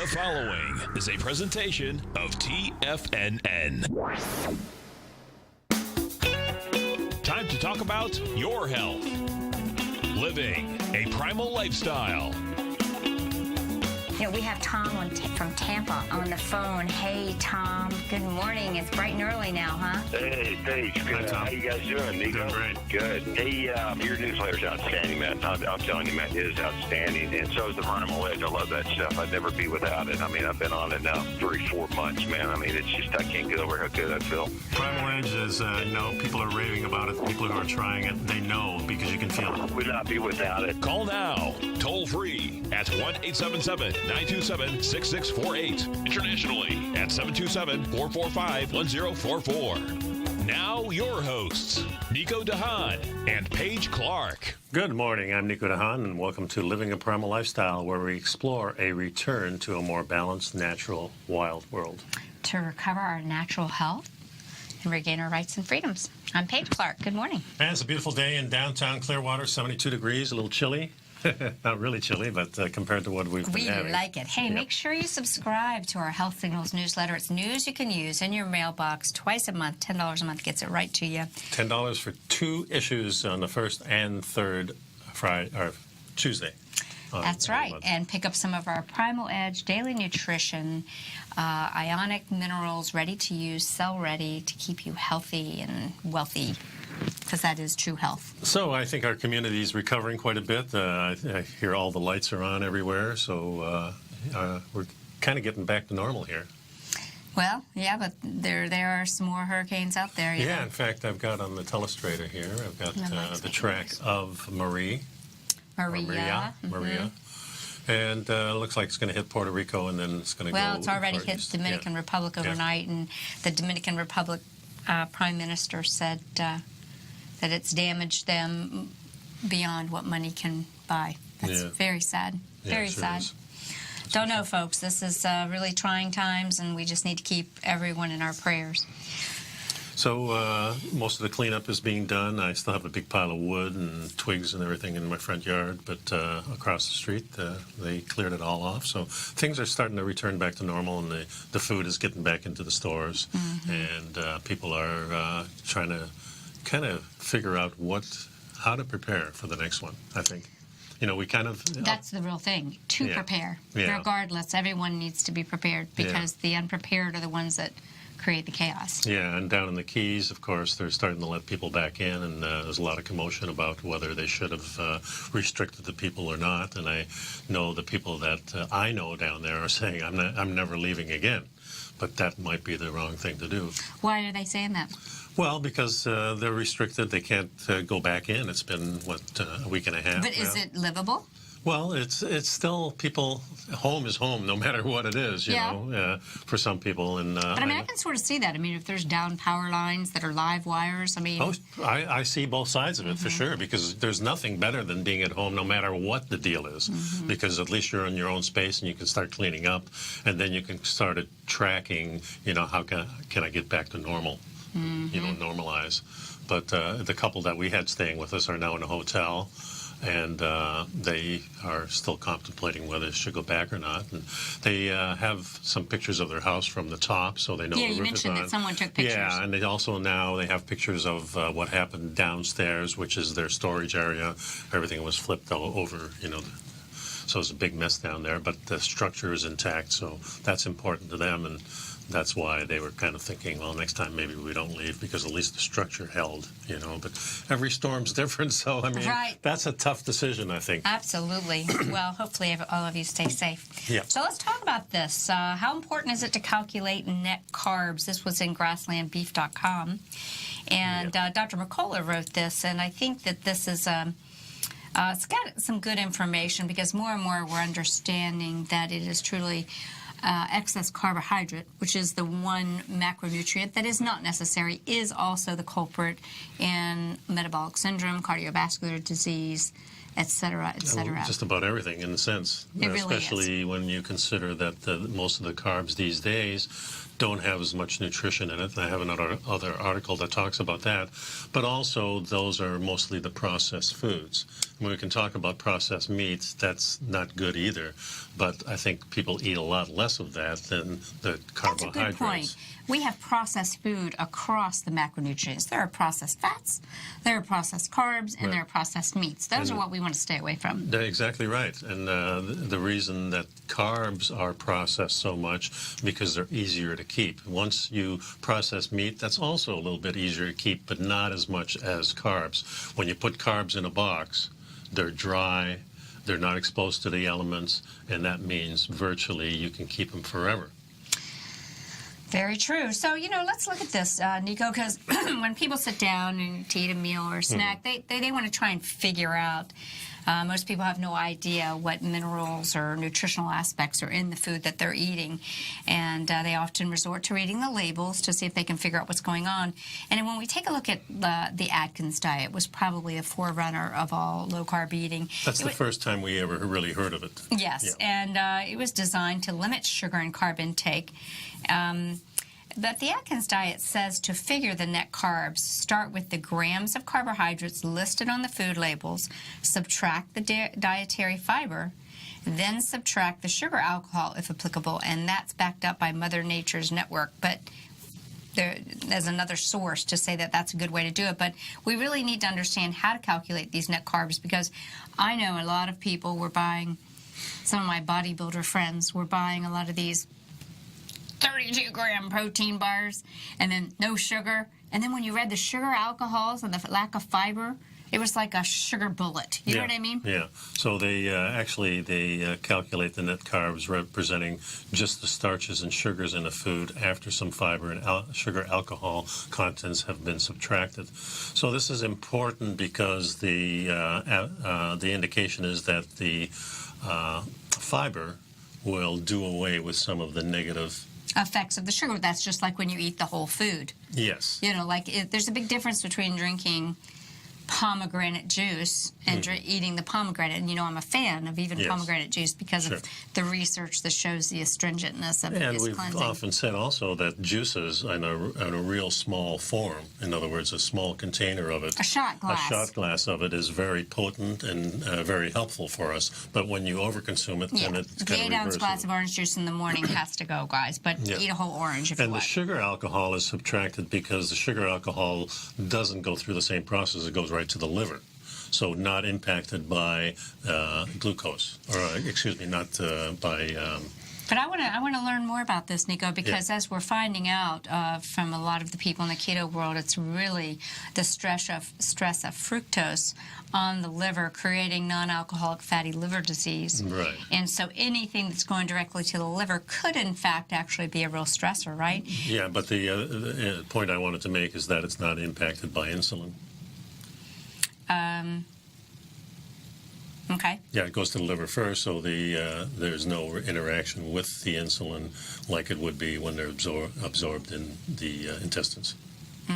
The following is a presentation of TFNN. Time to talk about your health. Living a primal lifestyle. You know, we have Tom from Tampa on the phone. Hey, Tom. Good morning. It's bright and early now, huh? Hey, Paige. Good. How you guys doing, Nico? Doing great. Good. Hey, your newsletter's outstanding, man. I'm telling you, man, it is outstanding. And so is the Primal Edge. I love that stuff. I'd never be without it. I mean, I've been on it now 3-4 months, man. I mean, it's just, I can't get over how good I feel. Primal Edge is, people are raving about it. People who are trying it, they know because you can feel it. Would not be without it. Call now, toll free at 1-877-927-6648. Internationally at 727-445-1044. Now your hosts, Nico and Haan and Paige Clarke. Good morning. I'm Nico and Haan, and welcome to Living a Primal Lifestyle, where we explore a return to a more balanced, natural, wild world. To recover our natural health and regain our rights and freedoms. I'm Paige Clarke. Good morning. And it's a beautiful day in downtown Clearwater, 72 degrees, a little chilly. Not really chilly, but compared to what we've been having. We like it. Hey, make sure you subscribe to our Health Signals newsletter. It's news you can use in your mailbox twice a month. $10 a month gets it right to you. $10 for 2 issues on the first and third Tuesday. That's right. And pick up some of our Primal Edge Daily Nutrition, ionic minerals, ready to use, cell ready to keep you healthy and wealthy, because that is true health. So I think our community is recovering quite a bit. I hear all the lights are on everywhere, so we're kind of getting back to normal here. Well, yeah, but there are some more hurricanes out there. Yeah, in fact, I've got on the telestrator here, I've got the track of Maria. And it looks like it's going to hit Puerto Rico, and then it's going to go... Well, it's already hit Dominican Republic overnight, and the Dominican Republic Prime Minister said that it's damaged them beyond what money can buy. That's very sad. Very sad. Don't know, folks. This is really trying times, and we just need to keep everyone in our prayers. So most of the cleanup is being done. I still have a big pile of wood and twigs and everything in my front yard, but across the street they cleared it all off. So things are starting to return back to normal, and the food is getting back into the stores, and people are trying to kind of figure out how to prepare for the next one, I think. You know, we kind of... That's the real thing, to prepare. Yeah. Regardless, everyone needs to be prepared, because the unprepared are the ones that create the chaos. Yeah, and down in the Keys, of course, they're starting to let people back in, and there's a lot of commotion about whether they should have restricted the people or not. And I know the people that I know down there are saying, I'm never leaving again. But that might be the wrong thing to do. Why are they saying that? Well, because they're restricted. They can't go back in. It's been, a week and a half. But is it livable? Well, it's still people. Home is home, no matter what it is. You know, for some people. And but I mean, I can sort of see that. I mean, if there's down power lines that are live wires, I mean. Oh, I see both sides of it for sure, because there's nothing better than being at home, no matter what the deal is, because at least you're in your own space and you can start cleaning up, and then you can start tracking. You know, how can I get back to normal? You know, normalize. But the couple that we had staying with us are now in a hotel. And they are still contemplating whether they should go back or not. And they have some pictures of their house from the top, so they know the roof is on. Yeah, you mentioned that someone took pictures. Yeah, and they also now they have pictures of what happened downstairs, which is their storage area. Everything was flipped over, you know. So it's a big mess down there, but the structure is intact, so that's important to them. And that's why they were kind of thinking, well, next time maybe we don't leave, because at least the structure held, you know. But every storm's different, so, I mean, that's a tough decision, I think. Absolutely. Well, hopefully all of you stay safe. Yeah. So let's talk about this. How important is it to calculate net carbs? This was in grasslandbeef.com. And Dr. McCullough wrote this, and I think that this is... it's got some good information, because more and more we're understanding that it is truly excess carbohydrate, which is the one macronutrient that is not necessary, is also the culprit in metabolic syndrome, cardiovascular disease, et cetera, et cetera. Just about everything, in a sense. It really especially when you consider that most of the carbs these days don't have as much nutrition in it. I have another article that talks about that. But also, those are mostly the processed foods. When we can talk about processed meats, that's not good either. But I think people eat a lot less of that than the carbohydrates. That's a good point. We have processed food across the macronutrients. There are processed fats, there are processed carbs, and there are processed meats. Those are what we want to stay away from. Exactly right. And the reason that carbs are processed so much because they're easier to keep. Once you process meat, that's also a little bit easier to keep, but not as much as carbs. When you put carbs in a box, they're dry, they're not exposed to the elements, and that means virtually you can keep them forever. Very true. So, let's look at this, Nico, because when people sit down and to eat a meal or a snack, they want to try and figure out. Most people have no idea what minerals or nutritional aspects are in the food that they're eating, and they often resort to reading the labels to see if they can figure out what's going on. And when we take a look at the Atkins diet, was probably a forerunner of all low-carb eating. That's the first time we ever really heard of it. Yes, yeah. And it was designed to limit sugar and carb intake. But the Atkins diet says to figure the net carbs, start with the grams of carbohydrates listed on the food labels, subtract the dietary fiber, then subtract the sugar alcohol if applicable, and that's backed up by Mother Nature's network. But there's another source to say that that's a good way to do it. But we really need to understand how to calculate these net carbs, because I know a lot of people were buying, some of my bodybuilder friends were buying a lot of these 32-gram protein bars, and then no sugar. And then when you read the sugar alcohols and the lack of fiber, it was like a sugar bullet. You know what I mean? Yeah. So they calculate the net carbs representing just the starches and sugars in the food after some fiber and sugar alcohol contents have been subtracted. So this is important because the indication is that the fiber will do away with some of the negative effects of the sugar. That's just like when you eat the whole food. Yes. There's a big difference between drinking pomegranate juice and eating the pomegranate. And I'm a fan of even pomegranate juice because of the research that shows the astringentness of it. And we've often said also that juices in a real small form, in other words, a small container of it, a shot glass of it is very potent and very helpful for us. But when you overconsume it, then it's kind of 8-ounce glass of orange juice in the morning has to go, guys. But eat a whole orange if you want. And the sugar alcohol is subtracted because the sugar alcohol doesn't go through the same process. It goes right to the liver. So not impacted by glucose, or not by. But I want to learn more about this, Nico, because as we're finding out from a lot of the people in the keto world, it's really the stress of fructose on the liver, creating non-alcoholic fatty liver disease. Right. And so anything that's going directly to the liver could, in fact, actually be a real stressor, right? Yeah, but the point I wanted to make is that it's not impacted by insulin. Okay. Yeah, it goes to the liver first, so there's no interaction with the insulin like it would be when they're absorbed in the intestines.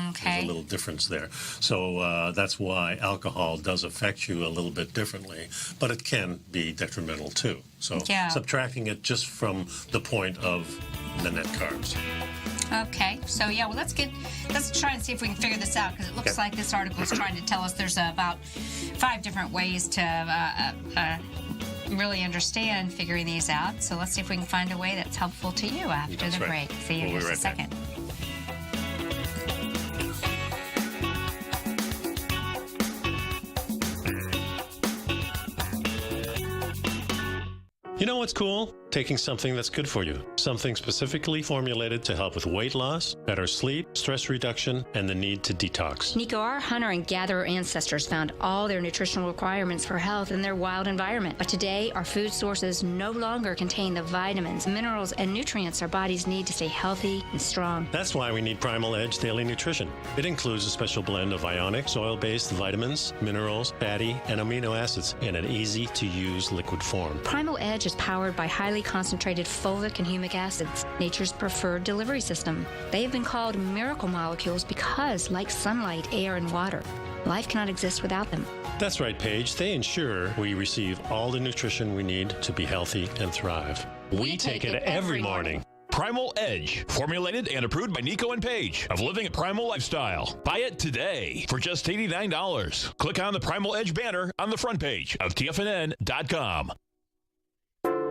Okay. There's a little difference there. So that's why alcohol does affect you a little bit differently, but it can be detrimental too. So subtracting it just from the point of the net carbs. Okay, so let's try and see if we can figure this out, because it looks like this article is trying to tell us there's about 5 different ways to really understand figuring these out. So let's see if we can find a way that's helpful to you after the break. See you in just a second. You know what's cool? Taking something that's good for you. Something specifically formulated to help with weight loss, better sleep, stress reduction, and the need to detox. Nico, our hunter and gatherer ancestors found all their nutritional requirements for health in their wild environment. But today, our food sources no longer contain the vitamins, minerals, and nutrients our bodies need to stay healthy and strong. That's why we need Primal Edge Daily Nutrition. It includes a special blend of ionic, soil-based vitamins, minerals, fatty, and amino acids in an easy-to-use liquid form. Primal Edge is powered by highly concentrated fulvic and humic acids, nature's preferred delivery system. They have been called miracle molecules because, like sunlight, air, and water, life cannot exist without them. That's right, Paige. They ensure we receive all the nutrition we need to be healthy and thrive. We take it every morning. Primal Edge, formulated and approved by Nico and Paige of Living a Primal Lifestyle. Buy it today for just $89. Click on the Primal Edge banner on the front page of TFNN.com.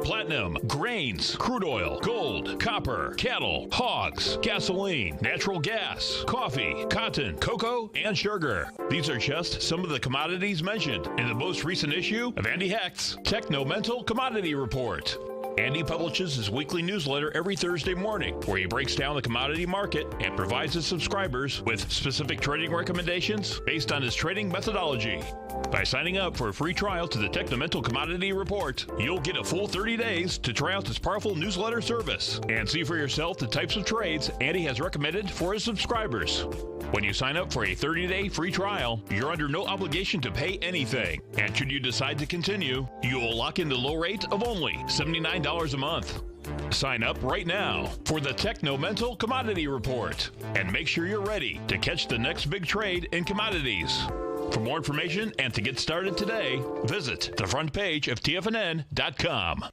Platinum, grains, crude oil, gold, copper, cattle, hogs, gasoline, natural gas, coffee, cotton, cocoa, and sugar. These are just some of the commodities mentioned in the most recent issue of Andy Hecht's Techno-Mental Commodity Report. Andy publishes his weekly newsletter every Thursday morning, where he breaks down the commodity market and provides his subscribers with specific trading recommendations based on his trading methodology. By signing up for a free trial to the Techno-Mental Commodity Report, you'll get a full 30 days to try out this powerful newsletter service and see for yourself the types of trades Andy has recommended for his subscribers. When you sign up for a 30-day free trial, you're under no obligation to pay anything. And should you decide to continue, you will lock in the low rate of only $79 a month. Sign up right now for the Techno-Mental Commodity Report and make sure you're ready to catch the next big trade in commodities. For more information and to get started today, visit the front page of TFNN.com.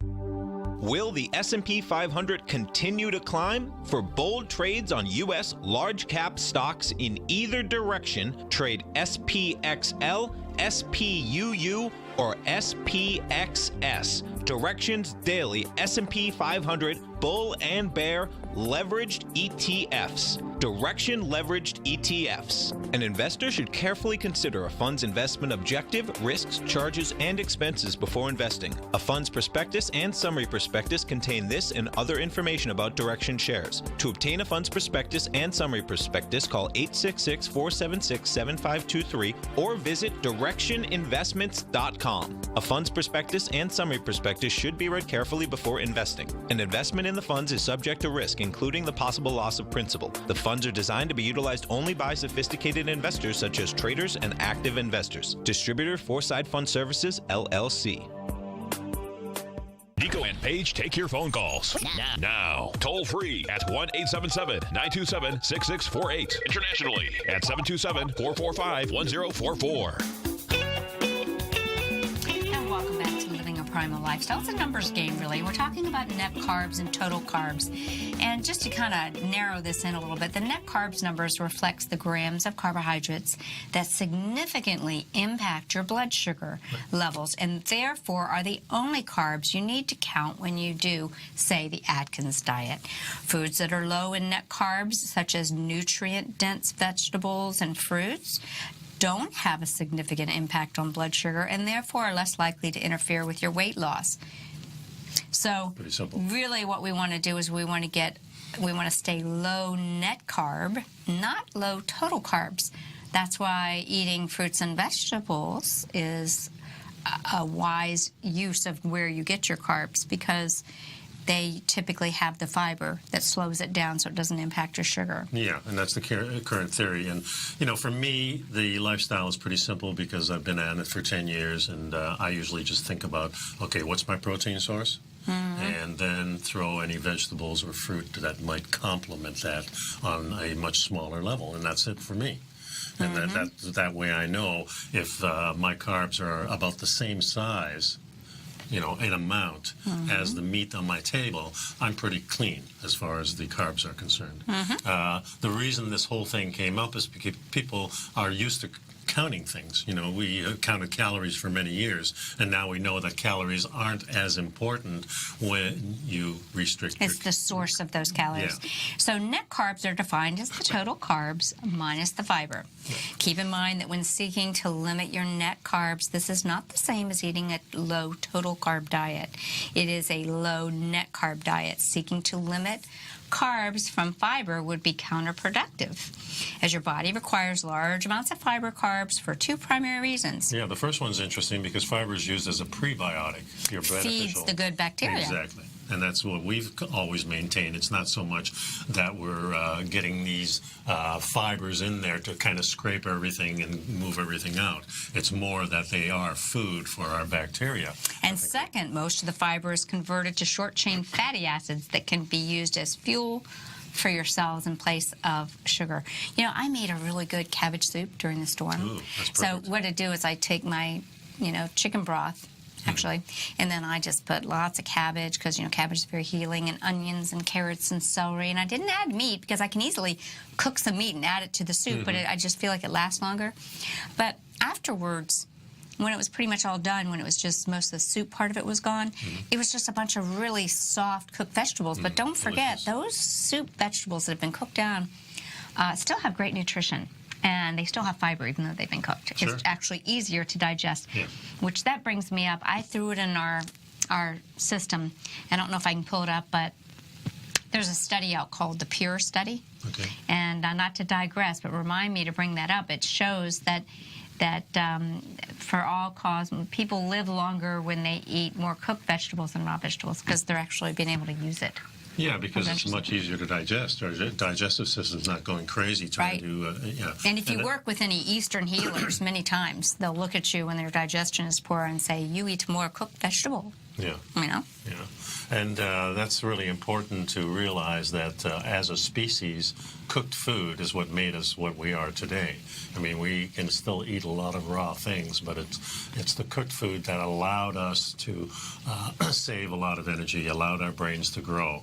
Will the S&P 500 continue to climb? For bold trades on U.S. large-cap stocks in either direction, trade SPXL, SPUU, or SPXS. Directions Daily S&P 500 Bull and Bear Leveraged ETFs. Direction Leveraged ETFs. An investor should carefully consider a fund's investment objective, risks, charges, and expenses before investing. A fund's prospectus and summary prospectus contain this and other information about Direction shares. To obtain a fund's prospectus and summary prospectus, call 866-476-7523 or visit directioninvestments.com. A fund's prospectus and summary prospectus should be read carefully before investing. An investment in the funds is subject to risk, including the possible loss of principal. The funds are designed to be utilized only by sophisticated investors such as traders and active investors. Distributor Foreside Fund Services, LLC. Nico and Paige take your phone calls now. Toll free at 1-877-927-6648. Internationally at 727-445-1044. Welcome back to Living a Primal Lifestyle. It's a numbers game, really. We're talking about net carbs and total carbs. And just to kind of narrow this in a little bit, the net carbs numbers reflects the grams of carbohydrates that significantly impact your blood sugar levels, and therefore are the only carbs you need to count when you do, say, the Atkins diet. Foods that are low in net carbs, such as nutrient-dense vegetables and fruits, don't have a significant impact on blood sugar and therefore are less likely to interfere with your weight loss. So really what we want to do is we want to stay low net carb, not low total carbs. That's why eating fruits and vegetables is a wise use of where you get your carbs, because they typically have the fiber that slows it down so it doesn't impact your sugar. Yeah, and that's the current theory. And, you know, for me, the lifestyle is pretty simple because I've been at it for 10 years, and I usually just think about, okay, what's my protein source? And then throw any vegetables or fruit that might complement that on a much smaller level, and that's it for me. And that way I know if my carbs are about the same size, you know, in amount as the meat on my table, I'm pretty clean as far as the carbs are concerned. The reason this whole thing came up is because people are used to counting things. You know, we counted calories for many years, and now we know that calories aren't as important when you restrict. It's the source of those calories. Yeah. So net carbs are defined as the total carbs minus the fiber. Yeah. Keep in mind that when seeking to limit your net carbs, this is not the same as eating a low total carb diet. It is a low net carb diet. Seeking to limit carbs from fiber would be counterproductive, as your body requires large amounts of fiber carbs for two primary reasons. Yeah, the first one's interesting because fiber is used as a prebiotic. Feeds the good bacteria. Exactly. And that's what we've always maintained. It's not so much that we're getting these fibers in there to kind of scrape everything and move everything out. It's more that they are food for our bacteria. And second, most of the fiber is converted to short-chain fatty acids that can be used as fuel for your cells in place of sugar. You know, I made a really good cabbage soup during the storm. Ooh, that's perfect. So what I do is I take my, chicken broth, actually. And then I just put lots of cabbage because, cabbage is very healing, and onions and carrots and celery. And I didn't add meat because I can easily cook some meat and add it to the soup, but I just feel like it lasts longer. But afterwards, when it was pretty much all done, when it was just most of the soup part of it was gone, it was just a bunch of really soft cooked vegetables. But don't forget, those soup vegetables that have been cooked down still have great nutrition. And they still have fiber, even though they've been cooked. Sure. It's actually easier to digest, which that brings me up. I threw it in our system. I don't know if I can pull it up, but there's a study out called the Pure Study. Okay. And not to digress, but remind me to bring that up. It shows that for all cause, people live longer when they eat more cooked vegetables than raw vegetables because they're actually being able to use it. Yeah, because it's much easier to digest. Our digestive system's not going crazy trying to And if you work with any Eastern healers, many times they'll look at you when their digestion is poor and say, you eat more cooked vegetable. Yeah. Yeah. And that's really important to realize that as a species, cooked food is what made us what we are today. I mean, we can still eat a lot of raw things, but it's the cooked food that allowed us to save a lot of energy, allowed our brains to grow.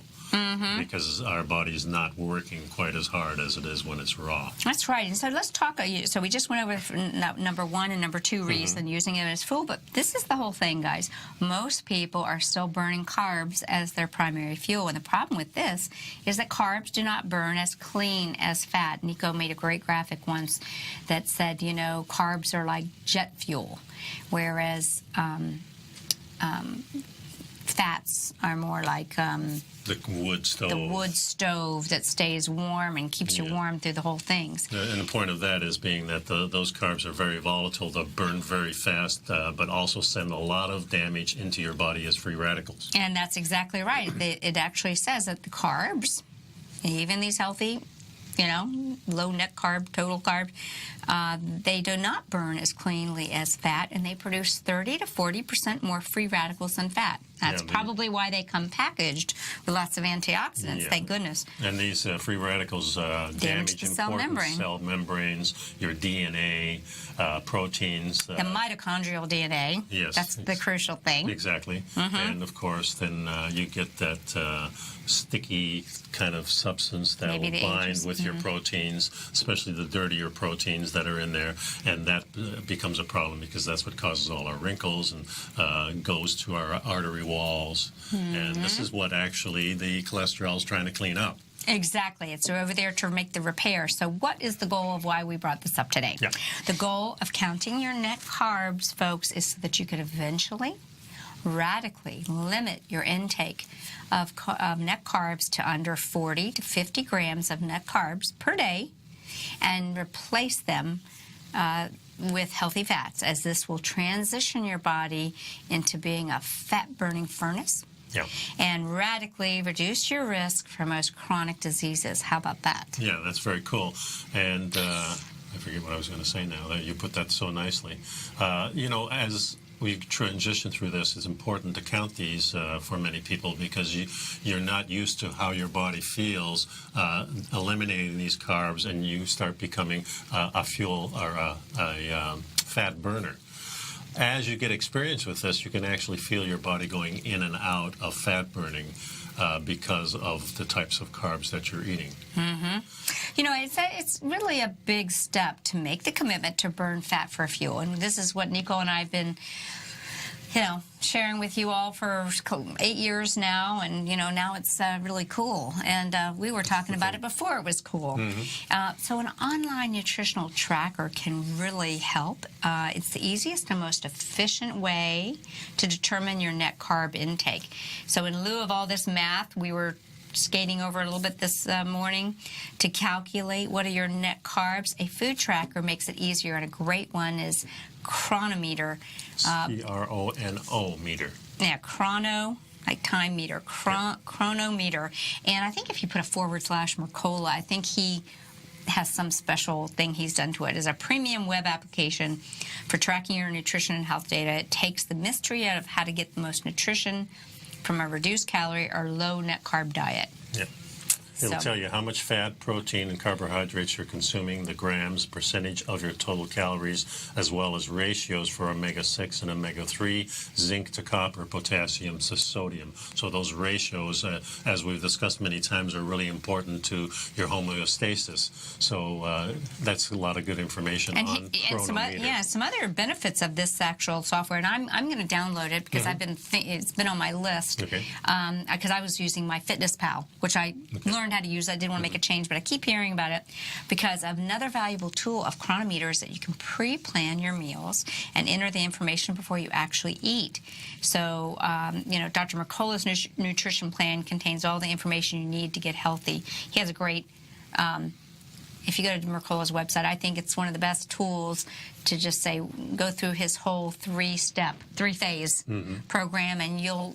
Because our body's not working quite as hard as it is when it's raw. That's right. And so let's talk. So we just went over number one and number two reason, using it as fuel. But this is the whole thing, guys. Most people are still burning carbs as their primary fuel. And the problem with this is that carbs do not burn as clean as fat. Nico made a great graphic once that said, carbs are like jet fuel, whereas fats are more like the wood stove. The wood stove that stays warm and keeps you warm through the whole thing. And the point of that is being that those carbs are very volatile. They'll burn very fast, but also send a lot of damage into your body as free radicals. And that's exactly right. It actually says that the carbs, even these healthy, low net carb, total carb, they do not burn as cleanly as fat, and they produce 30 to 40% more free radicals than fat. That's probably why they come packaged with lots of antioxidants, thank goodness. And these free radicals damage important cell membranes, your DNA, proteins. The mitochondrial DNA. Yes. That's the crucial thing. Exactly. And, of course, then you get that sticky kind of substance that will bind with your proteins, especially the dirtier proteins that are in there, and that becomes a problem because that's what causes all our wrinkles and goes to our artery walls. And this is what actually the cholesterol is trying to clean up. Exactly. It's over there to make the repair. So what is the goal of why we brought this up today? The goal of counting your net carbs, folks, is so that you could eventually radically limit your intake of net carbs to under 40 to 50 grams of net carbs per day and replace them with healthy fats, as this will transition your body into being a fat-burning furnace and radically reduce your risk for most chronic diseases. How about that? Yeah, that's very cool. And I forget what I was going to say now. That you put that so nicely. As we transition through this, it's important to count these for many people because you're not used to how your body feels eliminating these carbs, and you start becoming a fuel or a fat burner. As you get experience with this, you can actually feel your body going in and out of fat burning because of the types of carbs that you're eating. It's really a big step to make the commitment to burn fat for fuel. And this is what Nico and I have been, sharing with you all for 8 years now. And, now it's really cool. And we were talking about it before it was cool. So an online nutritional tracker can really help. It's the easiest and most efficient way to determine your net carb intake. So in lieu of all this math, we were skating over a little bit this morning to calculate what are your net carbs. A food tracker makes it easier, and a great one is Chronometer. Chrono meter. Yeah, chrono, like time meter, chronometer. And I think if you put a / Mercola, I think he has some special thing he's done to it. It's a premium web application for tracking your nutrition and health data. It takes the mystery out of how to get the most nutrition from a reduced calorie or low net carb diet. Yeah. It'll tell you how much fat, protein, and carbohydrates you're consuming, the grams, percentage of your total calories, as well as ratios for omega-6 and omega-3, zinc to copper, potassium to sodium. So those ratios, as we've discussed many times, are really important to your homeostasis. So that's a lot of good information on Chronometer. Some other benefits of this actual software, and I'm going to download it because it's been on my list. Okay. Because I was using my FitnessPal, which I learned how to use. I didn't want to make a change, but I keep hearing about it because another valuable tool of Chronometer is that you can pre-plan your meals and enter the information before you actually eat. So, Dr. Mercola's nutrition plan contains all the information you need to get healthy. He has a great... if you go to Mercola's website, I think it's one of the best tools to just say, go through his whole three-phase program, and you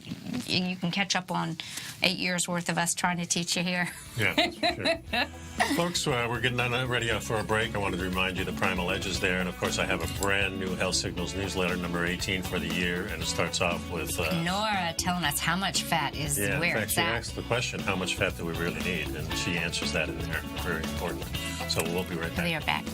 can catch up on 8 years worth of us trying to teach you here. Yeah, that's for sure. Folks, we're getting ready for a break. I wanted to remind you the Primal Edge is there, and of course I have a brand new Health Signals newsletter, number 18 for the year, and it starts off with... Nora telling us how much fat is where in fact, it's she at. asked the question, how much fat do we really need? And she answers that in there. Very important. So we'll be right back. We are back.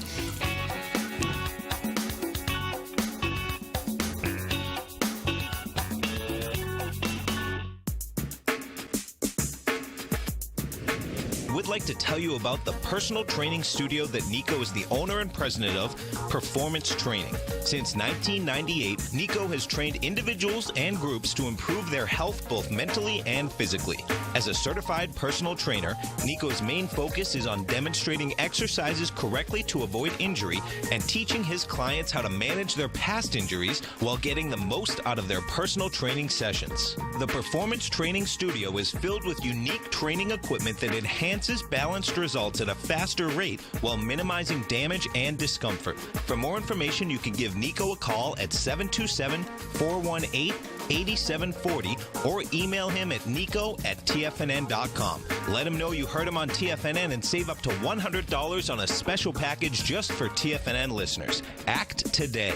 We'd like to tell you about the personal training studio that Nico is the owner and president of, Performance Training. Since 1998, Nico has trained individuals and groups to improve their health both mentally and physically. As a certified personal trainer, Nico's main focus is on demonstrating exercises correctly to avoid injury and teaching his clients how to manage their past injuries while getting the most out of their personal training sessions. The Performance Training Studio is filled with unique training equipment that enhances balanced results at a faster rate while minimizing damage and discomfort. For more information, you can give Nico a call at 727-418-8740 or email him at nico@tfnn.com. Let him know you heard him on TFNN and save up to $100 on a special package just for TFNN listeners. Act today.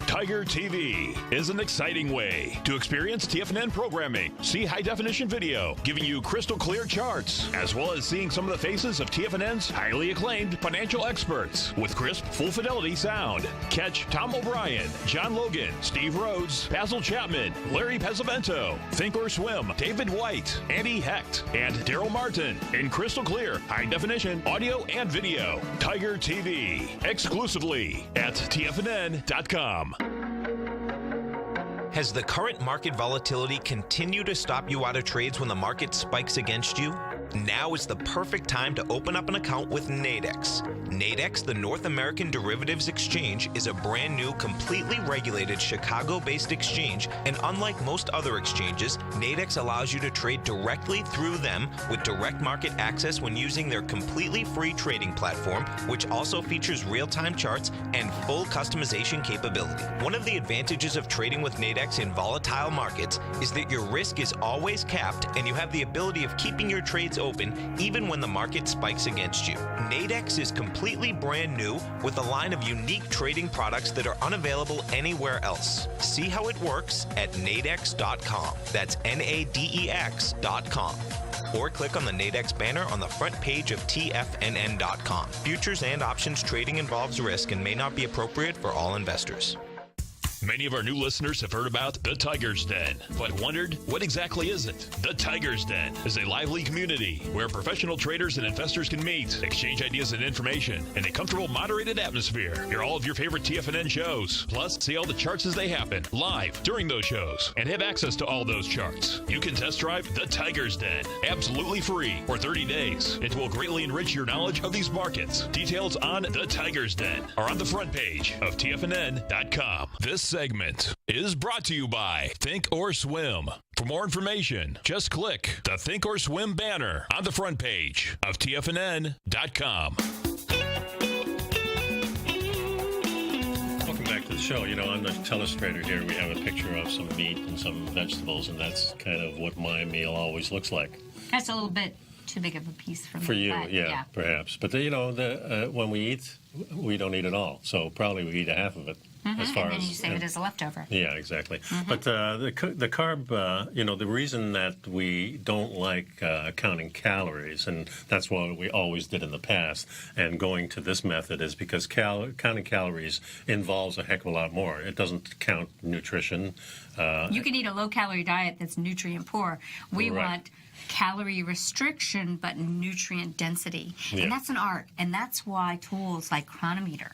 Tiger TV is an exciting way to experience TFNN programming. See high-definition video, giving you crystal clear charts, as well as seeing some of the faces of TFNN's highly acclaimed financial experts with crisp, full-fidelity sound. Catch Tom O'Brien, John Logan, Steve Rhodes, Basil Chapman, Larry Pesavento, Think or Swim, David White, Andy Hecht, and Daryl Martin in crystal clear, high-definition audio and video. Tiger TV, exclusively at TFNN.com. Has the current market volatility continued to stop you out of trades when the market spikes against you? Now is the perfect time to open up an account with Nadex. Nadex, the North American Derivatives Exchange, is a brand new, completely regulated Chicago-based exchange, and unlike most other exchanges, Nadex allows you to trade directly through them with direct market access when using their completely free trading platform, which also features real-time charts and full customization capability. One of the advantages of trading with Nadex in volatile markets is that your risk is always capped and you have the ability of keeping your trades open even when the market spikes against you. Nadex is completely brand new with a line of unique trading products that are unavailable anywhere else. See how it works at nadex.com. That's NADEX.com. Or click on the Nadex banner on the front page of TFNN.com. Futures and options trading involves risk and may not be appropriate for all investors. Many of our new listeners have heard about the Tiger's Den, but wondered, what exactly is it? The Tiger's Den is a lively community where professional traders and investors can meet, exchange ideas and information in a comfortable, moderated atmosphere. Hear all of your favorite TFNN shows, plus see all the charts as they happen live during those shows, and have access to all those charts. You can test drive the Tiger's Den absolutely free for 30 days. It will greatly enrich your knowledge of these markets. Details on the Tiger's Den are on the front page of TFNN.com. This segment is brought to you by Think or Swim. For more information, just click the Think or Swim banner on the front page of TFNN.com. Welcome back to the show. You know, on the telestrator here, we have a picture of some meat and some vegetables, and that's kind of what my meal always looks like. That's a little bit too big of a piece for me. For you, yeah, perhaps. But, when we eat, we don't eat it all. So probably we eat a half of it. as far and then as you save it as a leftover. Yeah, exactly. But the carb, the reason that we don't like counting calories, and that's what we always did in the past, and going to this method is because counting calories involves a heck of a lot more. It doesn't count nutrition. You can eat a low-calorie diet that's nutrient poor. We Right. want calorie restriction but nutrient density. Yeah. And that's an art. And that's why tools like Chronometer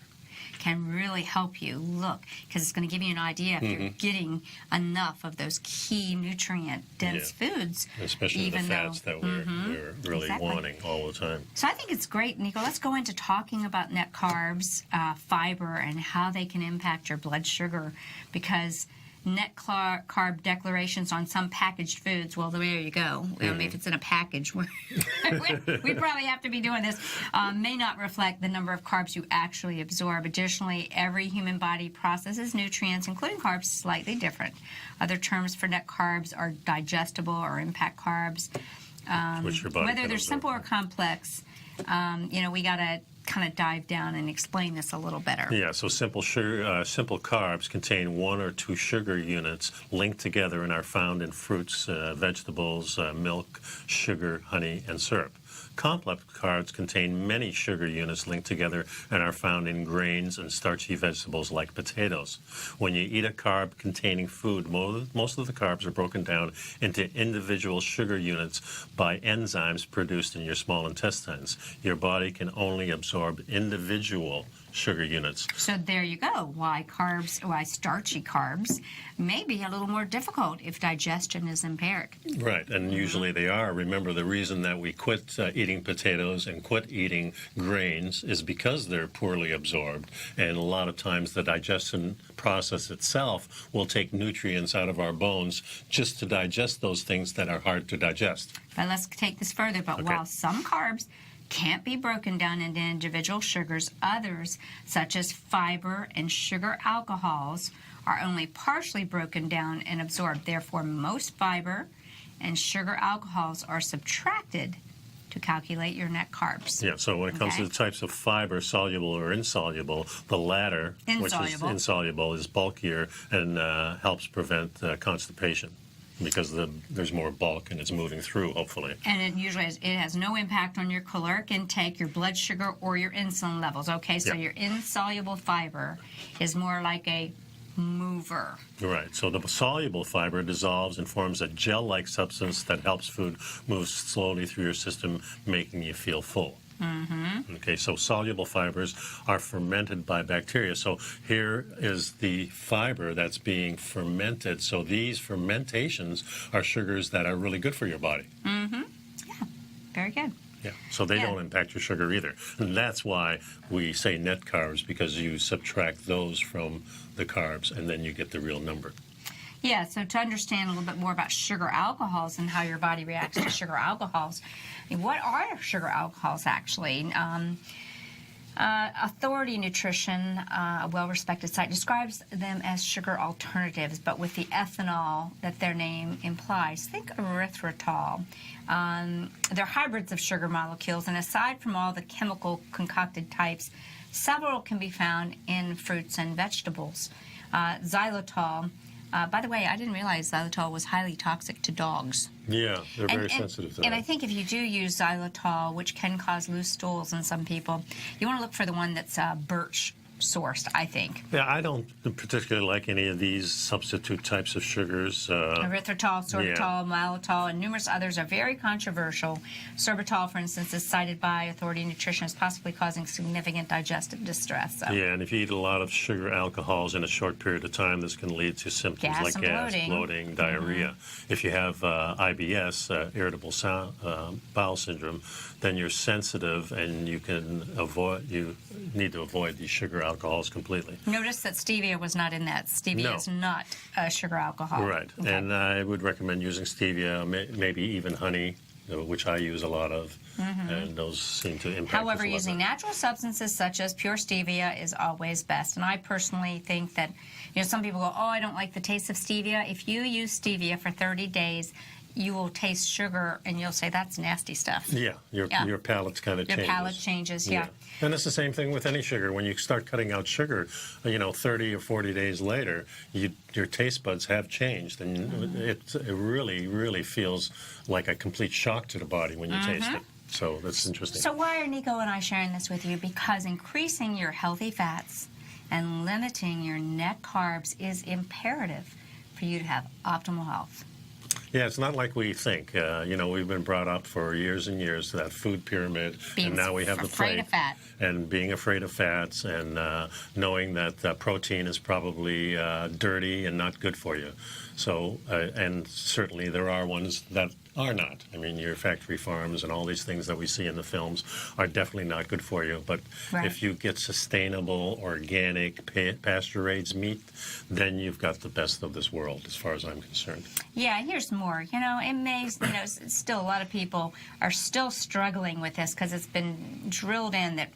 can really help you look, because it's going to give you an idea if you're getting enough of those key nutrient-dense foods. Especially the fats that we're really Exactly. wanting all the time. So I think it's great, Nico. Let's go into talking about net carbs, fiber, and how they can impact your blood sugar, because net carb declarations on some packaged foods, well, there you go. If it's in a package, we probably have to be doing this, may not reflect the number of carbs you actually absorb. Additionally, every human body processes nutrients, including carbs, slightly different. Other terms for net carbs are digestible or impact carbs. Which your body Whether can they're absorb. simple or complex, we got to kind of dive down and explain this a little better. Yeah, so simple carbs contain 1 or 2 sugar units linked together and are found in fruits, vegetables, milk, sugar, honey, and syrup. Complex carbs contain many sugar units linked together and are found in grains and starchy vegetables like potatoes. When you eat a carb-containing food, most of the carbs are broken down into individual sugar units by enzymes produced in your small intestines. Your body can only absorb individual sugar units. So there you go. Why starchy carbs may be a little more difficult if digestion is impaired. Right, and usually they are. Remember, the reason that we quit eating potatoes and quit eating grains is because they're poorly absorbed, and a lot of times the digestion process itself will take nutrients out of our bones just to digest those things that are hard to digest. But let's take this further. But while some carbs can't be broken down into individual sugars, others, such as fiber and sugar alcohols, are only partially broken down and absorbed. Therefore, most fiber and sugar alcohols are subtracted to calculate your net carbs. Yeah, so when it comes to the types of fiber, soluble or insoluble, the latter, which is insoluble, is bulkier and helps prevent constipation, because there's more bulk and it's moving through, hopefully. And it has no impact on your caloric intake, your blood sugar, or your insulin levels. Okay, so your insoluble fiber is more like a mover. Right, so the soluble fiber dissolves and forms a gel-like substance that helps food move slowly through your system, making you feel full. Okay, so soluble fibers are fermented by bacteria. So here is the fiber that's being fermented. So these fermentations are sugars that are really good for your body. Yeah, very good. Yeah, so they don't impact your sugar either. And that's why we say net carbs, because you subtract those from the carbs and then you get the real number. Yeah, so to understand a little bit more about sugar alcohols and how your body reacts to sugar alcohols, what are sugar alcohols actually? Authority Nutrition, a well-respected site, describes them as sugar alternatives, but with the ethanol that their name implies. Think erythritol. They're hybrids of sugar molecules, and aside from all the chemical concocted types, several can be found in fruits and vegetables. Xylitol. By the way, I didn't realize xylitol was highly toxic to dogs. Yeah, they're very sensitive to that. And I think if you do use xylitol, which can cause loose stools in some people, you want to look for the one that's birch sourced, I think. Yeah, I don't particularly like any of these substitute types of sugars. Erythritol, sorbitol, maltitol, and numerous others are very controversial. Sorbitol, for instance, is cited by Authority Nutrition as possibly causing significant digestive distress. So. Yeah, and if you eat a lot of sugar alcohols in a short period of time, this can lead to symptoms like gas, bloating, diarrhea. If you have IBS, irritable bowel syndrome, then you're sensitive and you need to avoid these sugar alcohols completely. Notice that stevia was not in that. Stevia is not a sugar alcohol. Right, okay. And I would recommend using stevia, maybe even honey, which I use a lot of, and those seem to impact. However, using natural substances such as pure stevia is always best. And I personally think that, some people go, oh, I don't like the taste of stevia. If you use stevia for 30 days, you will taste sugar and you'll say, that's nasty stuff. Yeah, your palate's kind of changes. Your palate changes, yeah. And it's the same thing with any sugar. When you start cutting out sugar, 30 or 40 days later, your taste buds have changed. And it really, really feels like a complete shock to the body when you taste it. So that's interesting. So why are Nico and I sharing this with you? Because increasing your healthy fats and limiting your net carbs is imperative for you to have optimal health. Yeah, it's not like we think. We've been brought up for years and years to that food pyramid, and now we have the plate. Afraid of fat. And being afraid of fats, and knowing that protein is probably dirty and not good for you. So, and certainly there are ones that are not. I mean, your factory farms and all these things that we see in the films are definitely not good for you. But if you get sustainable, organic, pasture-raised meat, then you've got the best of this world, as far as I'm concerned. Yeah, here's more. It may, still a lot of people are still struggling with this because it's been drilled in that,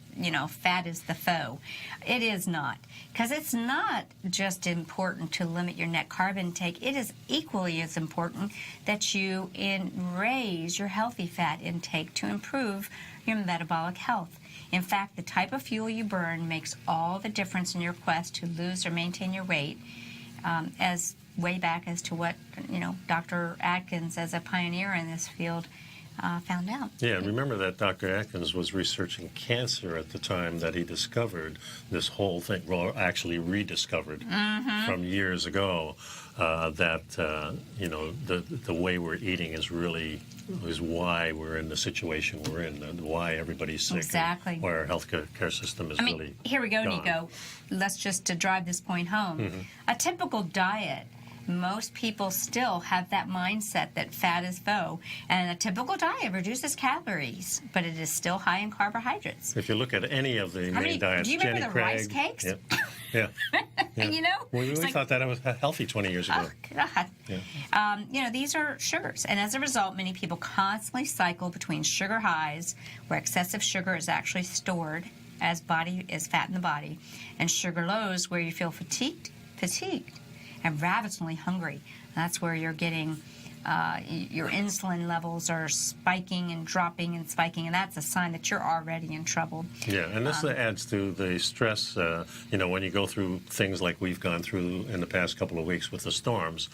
fat is the foe. It is not. Because it's not just important to limit your net carb intake. It is equally as important that you raise your healthy fat intake to improve your metabolic health. In fact, the type of fuel you burn makes all the difference in your quest to lose or maintain your weight, as way back as to what, Dr. Atkins, as a pioneer in this field, found out. Yeah, remember that Dr. Atkins was researching cancer at the time that he discovered this whole thing, well, actually rediscovered from years ago, that, the way we're eating is why we're in the situation we're in, and why everybody's sick. Exactly. And why our healthcare system is really here we go, gone. Nico. Let's just to drive this point home. A typical diet, most people still have that mindset that fat is foe. And a typical diet reduces calories, but it is still high in carbohydrates. If you look at any of the main diets, do you remember the rice cakes? Yeah. We thought that it was healthy 20 years ago. Oh, God. These are sugars. And as a result, many people constantly cycle between sugar highs, where excessive sugar is actually stored as fat in the body, and sugar lows, where you feel fatigued, and ravenously hungry. That's where you're getting your insulin levels are spiking and dropping and spiking, and that's a sign that you're already in trouble. Yeah, and this adds to the stress, when you go through things like we've gone through in the past couple of weeks with the storms,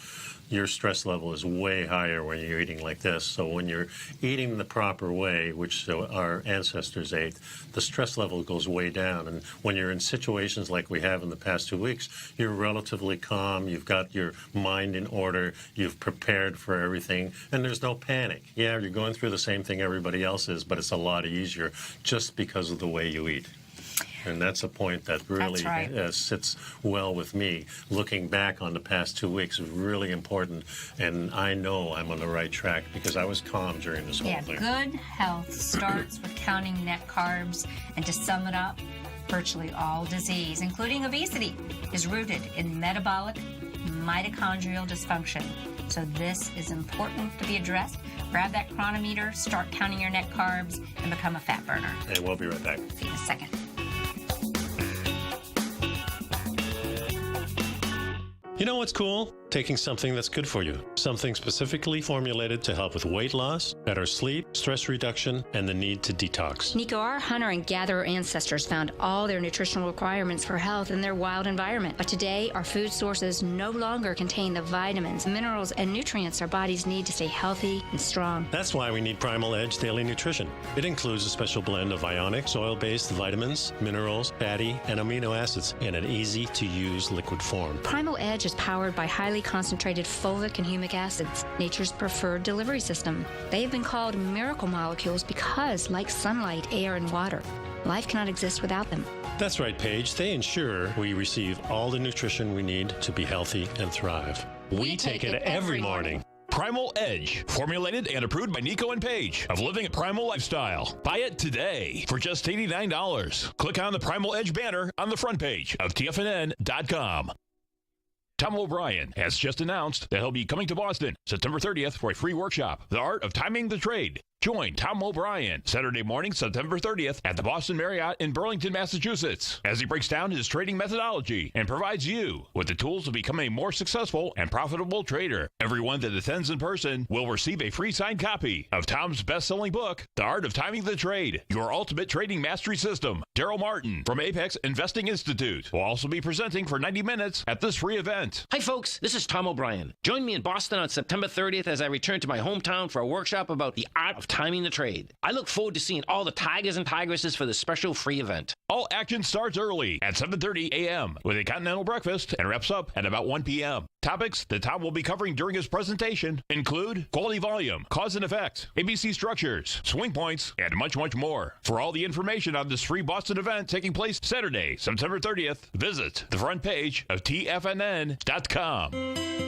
your stress level is way higher when you're eating like this. So when you're eating the proper way, which our ancestors ate, the stress level goes way down. And when you're in situations like we have in the past 2 weeks, you're relatively calm, you've got your mind in order, you've prepared for everything, and there's no panic. Yeah, you're going through the same thing everybody else is, but it's a lot easier just because of the way you eat. And that's a point that really sits well with me. Looking back on the past 2 weeks is really important, and I know I'm on the right track because I was calm during this whole thing. Yeah, good health starts with counting net carbs, and to sum it up, virtually all disease, including obesity, is rooted in metabolic mitochondrial dysfunction. So this is important to be addressed. Grab that chronometer, start counting your net carbs, and become a fat burner. And we'll be right back. See you in a second. You know what's cool? Taking something that's good for you. Something specifically formulated to help with weight loss, better sleep, stress reduction, and the need to detox. Nico, our hunter and gatherer ancestors found all their nutritional requirements for health in their wild environment. But today, our food sources no longer contain the vitamins, minerals, and nutrients our bodies need to stay healthy and strong. That's why we need Primal Edge Daily Nutrition. It includes a special blend of ionic, soil-based vitamins, minerals, fatty, and amino acids in an easy-to-use liquid form. Primal Edge is powered by highly concentrated fulvic and humic acids, nature's preferred delivery system. They have been called miracle molecules because, like sunlight, air, and water, life cannot exist without them. That's right, Paige. They ensure we receive all the nutrition we need to be healthy and thrive. We take it every morning. Primal Edge, formulated and approved by Nico and Paige of Living a Primal Lifestyle. Buy it today for just $89. Click on the Primal Edge banner on the front page of TFNN.com. Tom O'Brien has just announced that he'll be coming to Boston September 30th for a free workshop, The Art of Timing the Trade. Join Tom O'Brien Saturday morning, September 30th at the Boston Marriott in Burlington, Massachusetts, as he breaks down his trading methodology and provides you with the tools to become a more successful and profitable trader. Everyone that attends in person will receive a free signed copy of Tom's best-selling book, The Art of Timing the Trade, Your Ultimate Trading Mastery System. Daryl Martin from Apex Investing Institute will also be presenting for 90 minutes at this free event. Hi folks, this is Tom O'Brien. Join me in Boston on September 30th as I return to my hometown for a workshop about the art of timing the trade. I look forward to seeing all the tigers and tigresses for this special free event. All action starts early at 7:30 a.m. with a continental breakfast and wraps up at about 1 p.m. Topics that Tom will be covering during his presentation include quality volume, cause and effect, ABC structures, swing points, and much, much more. For all the information on this free Boston event taking place Saturday, September 30th, visit the front page of TFNN.com.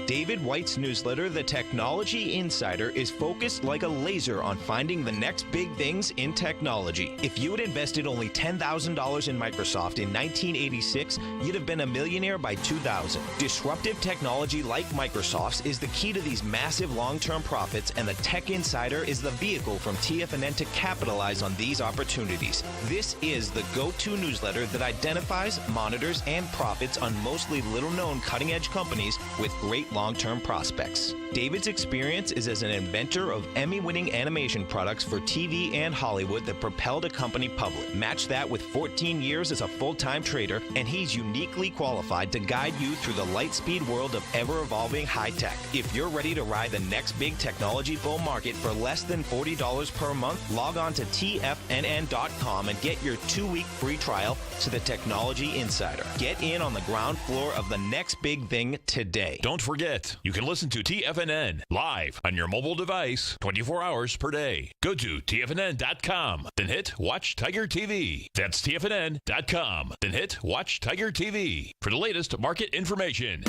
David White's newsletter, The Technology Insider, is focused like a laser on finding the next big things in technology. If you had invested only $10,000 in Microsoft in 1986, you'd have been a millionaire by 2000. Disruptive technology like Microsoft's is the key to these massive long-term profits, and the Tech Insider is the vehicle from TFNN to capitalize on these opportunities. This is the go-to newsletter that identifies, monitors, and profits on mostly little-known cutting-edge companies with great long-term prospects. David's experience is as an inventor of Emmy-winning animation products for TV and Hollywood that propelled a company public. Match that with 14 years as a full-time trader, and he's uniquely qualified to guide you through the light-speed world of ever-evolving high-tech. If you're ready to ride the next big technology bull market for less than $40 per month, log on to TFNN.com and get your 2-week free trial to the Technology Insider. Get in on the ground floor of the next big thing today. Don't forget, you can listen to TFNN live on your mobile device 24 hours per day. Go to TFNN.com, then hit Watch Tiger TV. That's TFNN.com, then hit Watch Tiger TV for the latest market information.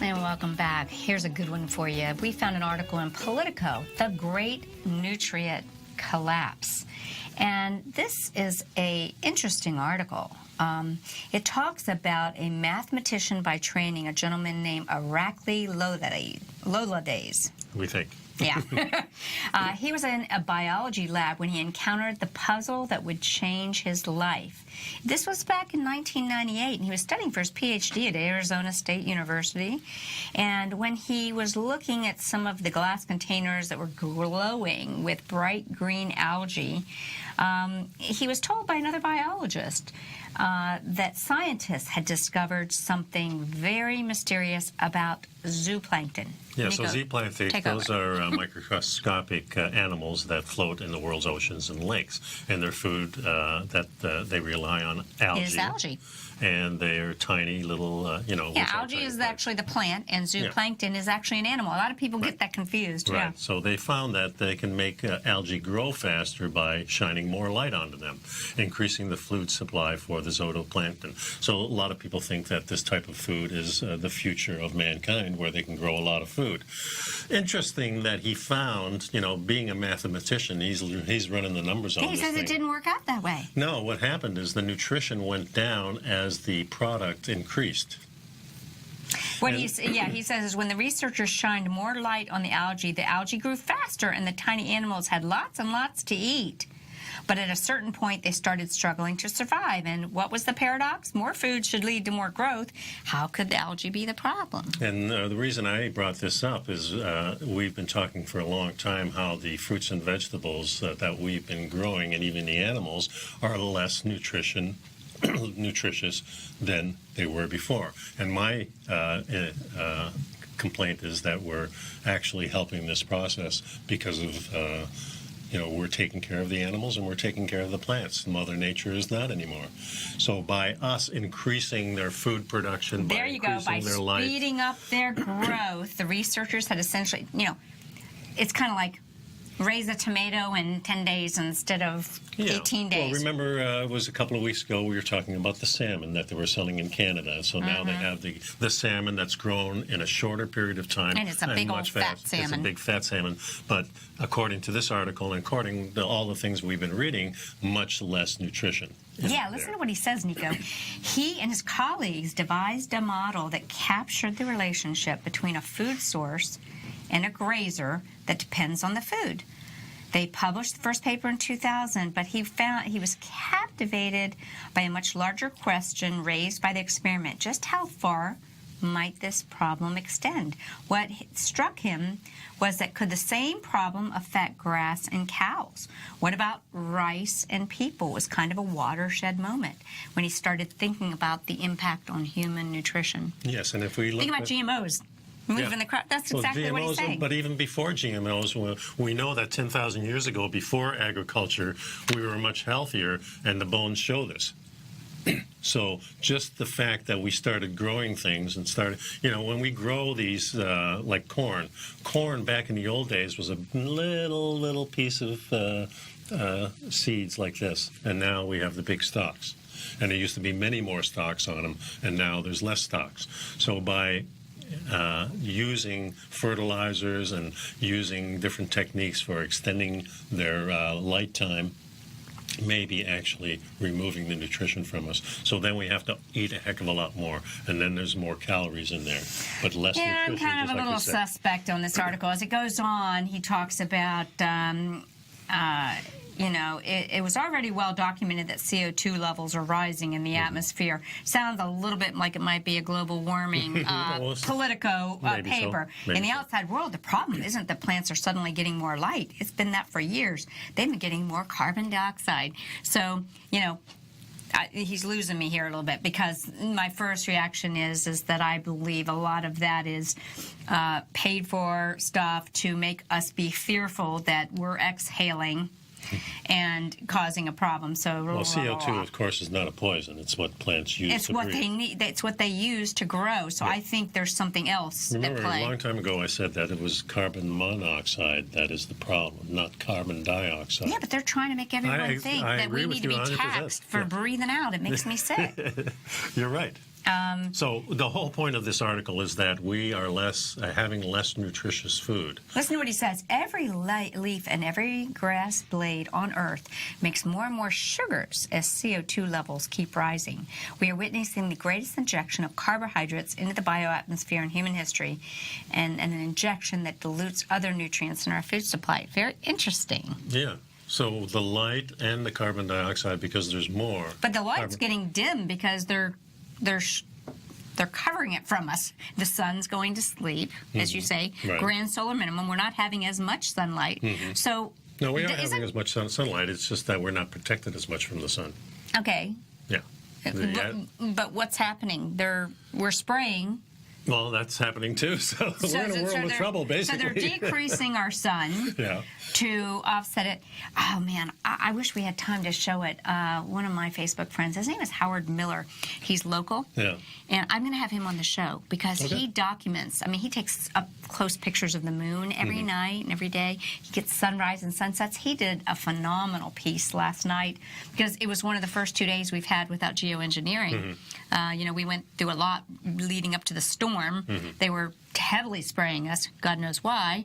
And welcome back. Here's a good one for you. We found an article in Politico, The Great Nutrient Collapse. And this is an interesting article. It talks about a mathematician by training, a gentleman named Irakli Lolades. We think. Yeah. He was in a biology lab when he encountered the puzzle that would change his life. This was back in 1998, and he was studying for his PhD at Arizona State University. And when he was looking at some of the glass containers that were glowing with bright green algae, he was told by another biologist that scientists had discovered something very mysterious about zooplankton. Yeah, Nico, so zooplankton, those are microscopic animals that float in the world's oceans and lakes, and their food that they rely on algae. Is algae. And they're tiny little, Yeah, algae is actually the plant, and zooplankton is actually an animal. A lot of people get that confused. Right. Yeah. So they found that they can make algae grow faster by shining more light onto them, increasing the food supply for the zooplankton. So a lot of people think that this type of food is the future of mankind, where they can grow a lot of food. Interesting that he found, being a mathematician, he's running the numbers on this He says thing. it didn't work out that way. No, what happened is the nutrition went down as the product increased. What he says is when the researchers shined more light on the algae grew faster and the tiny animals had lots and lots to eat. But at a certain point, they started struggling to survive. And what was the paradox? More food should lead to more growth. How could the algae be the problem? And the reason I brought this up is we've been talking for a long time how the fruits and vegetables that we've been growing, and even the animals, are less nutritious than they were before. And my complaint is that we're actually helping this process because of we're taking care of the animals and we're taking care of the plants. Mother Nature is not anymore. So by us increasing their food production, there you go, by their life, speeding up their growth, the researchers had essentially, it's kind of like raise a tomato in 10 days instead of 18 days. Well, remember, it was a couple of weeks ago we were talking about the salmon that they were selling in Canada. So now they have the salmon that's grown in a shorter period of time. And it's a big old fat salmon. It's a big fat salmon. But according to this article and according to all the things we've been reading, much less nutrition. Yeah, listen to what he says, Nico. He and his colleagues devised a model that captured the relationship between a food source and a grazer that depends on the food. They published the first paper in 2000, but he was captivated by a much larger question raised by the experiment. Just how far might this problem extend? What struck him was that could the same problem affect grass and cows? What about rice and people? It was kind of a watershed moment when he started thinking about the impact on human nutrition. Yes, and if we look think about GMOs. Moving the crop. That's exactly GMOs, what he's saying. But even before GMOs, we know that 10,000 years ago, before agriculture, we were much healthier, and the bones show this. So just the fact that we started growing things and started, when we grow these, like corn back in the old days was a little piece of seeds like this, and now we have the big stalks. And there used to be many more stalks on them, and now there's less stalks. So by using fertilizers and using different techniques for extending their light time, maybe actually removing the nutrition from us. So then we have to eat a heck of a lot more, and then there's more calories in there, but less nutrition. Yeah, I'm kind of a little suspect on this article. As it goes on, he talks about it was already well documented that CO2 levels are rising in the atmosphere. Sounds a little bit like it might be a global warming Politico paper. In the outside world, the problem isn't that plants are suddenly getting more light. It's been that for years. They've been getting more carbon dioxide. So, he's losing me here a little bit, because my first reaction is that I believe a lot of that is paid for stuff to make us be fearful that we're exhaling and causing a problem. So CO2, of course, is not a poison. It's what plants use to breathe. They need. It's what they use to grow. So I think there's something else at play. A long time ago I said that it was carbon monoxide that is the problem, not carbon dioxide. Yeah, but they're trying to make everyone think that we need to be taxed for breathing out. It makes me sick. You're right. So the whole point of this article is that we are having less nutritious food. Listen to what he says. Every leaf and every grass blade on Earth makes more and more sugars as CO2 levels keep rising. We are witnessing the greatest injection of carbohydrates into the bioatmosphere in human history, and an injection that dilutes other nutrients in our food supply. Very interesting. Yeah. So the light and the carbon dioxide, because there's more. But the light's getting dim because they're covering it from us. The sun's going to sleep, as you say, grand solar minimum. We're not having as much sunlight. So no, we aren't having as much sunlight. It's just that we're not protected as much from the sun. Okay. Yeah. But what's happening? We're spraying. Well, that's happening too. So we're in a world of trouble, basically. So they're decreasing our sun to offset it. Oh, man, I wish we had time to show it. One of my Facebook friends, his name is Howard Miller. He's local. Yeah. And I'm going to have him on the show because he documents. I mean, he takes up close pictures of the moon every night and every day. He gets sunrise and sunsets. He did a phenomenal piece last night because it was one of the first 2 days we've had without geoengineering. We went through a lot leading up to the storm. They were heavily spraying us. God knows why,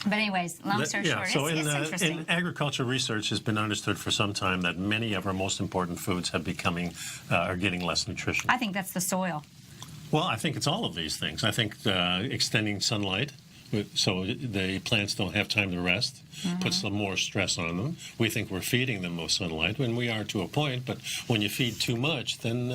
But anyways, long story short, so it's interesting. In agriculture, research has been understood for some time that many of our most important foods are getting less nutrition. I think that's the soil. Well, I think it's all of these things. I think extending sunlight, so the plants don't have time to rest, puts some more stress on them. We think we're feeding them most sunlight, when we are to a point, but when you feed too much, then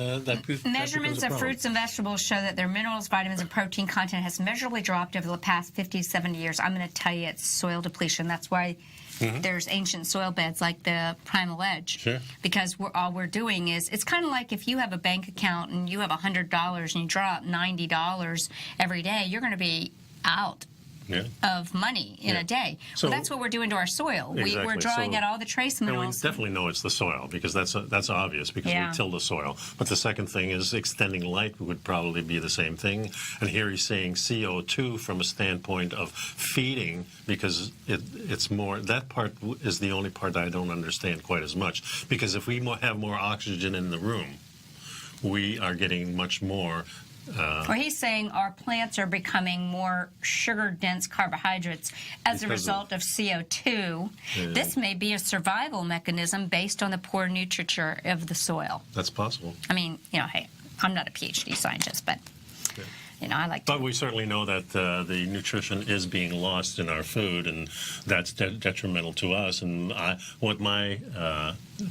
Measurements of fruits and vegetables show that their minerals, vitamins, and protein content has measurably dropped over the past 50 to 70 years. I'm going to tell you it's soil depletion. That's why there's ancient soil beds like the Primal Edge. Sure. Because all we're doing is, it's kind of like if you have a bank account and you have $100 and you draw out $90 every day, you're going to be out of money in a day. So that's what we're doing to our soil. Exactly. We're drawing out all the trace minerals. And we definitely know it's the soil, because that's obvious, because we till the soil. But the second thing is extending light would probably be the same thing. And here he's saying CO2 from a standpoint of feeding, because it's more, that part is the only part I don't understand quite as much. Because if we have more oxygen in the room, we are getting much more. Or he's saying our plants are becoming more sugar-dense carbohydrates as a result of CO2. This may be a survival mechanism based on the poor nurture of the soil. That's possible. I mean, hey, I'm not a PhD scientist, but I like to. But we certainly know that the nutrition is being lost in our food, and that's detrimental to us. And what my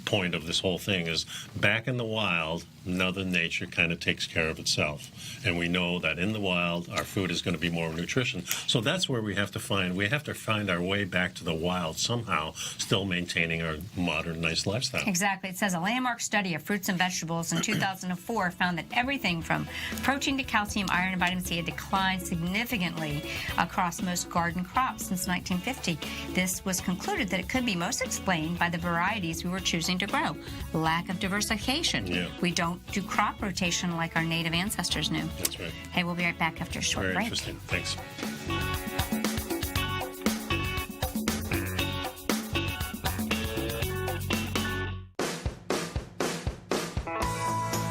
point of this whole thing is, back in the wild, Mother Nature kind of takes care of itself. And we know that in the wild, our food is going to be more nutrition. So that's where we have to find our way back to the wild somehow, still maintaining our modern, nice lifestyle. Exactly. It says a landmark study of fruits and vegetables in 2004 found that everything from protein to calcium, iron, and vitamin C had declined significantly across most garden crops since 1950. This was concluded that it could be most explained by the varieties we were choosing to grow. Lack of diversification. We don't do crop rotation like our native ancestors knew. That's right. Hey, we'll be right back after a short break. Very interesting. Thanks.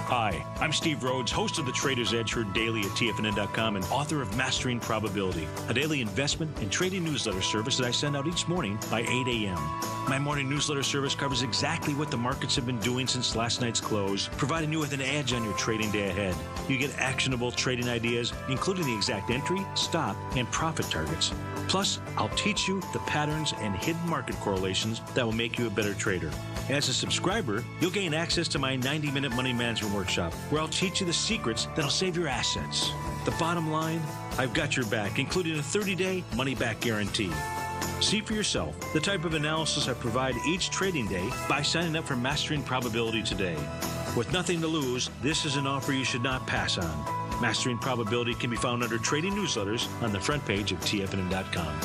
Hi, I'm Steve Rhodes, host of The Trader's Edge, heard daily at TFNN.com and author of Mastering Probability, a daily investment and trading newsletter service that I send out each morning by 8 a.m. My morning newsletter service covers exactly what the markets have been doing since last night's close, providing you with an edge on your trading day ahead. You get actionable trading ideas, including the exact entry, stop, and profit targets. Plus, I'll teach you the patterns and hidden market correlations that will make you a better trader. As a subscriber, you'll gain access to my 90-minute money management workshop, where I'll teach you the secrets that'll save your assets. The bottom line, I've got your back, including a 30-day money-back guarantee. See for yourself the type of analysis I provide each trading day by signing up for Mastering Probability today. With nothing to lose, this is an offer you should not pass on. Mastering Probability can be found under Trading Newsletters on the front page of TFNN.com.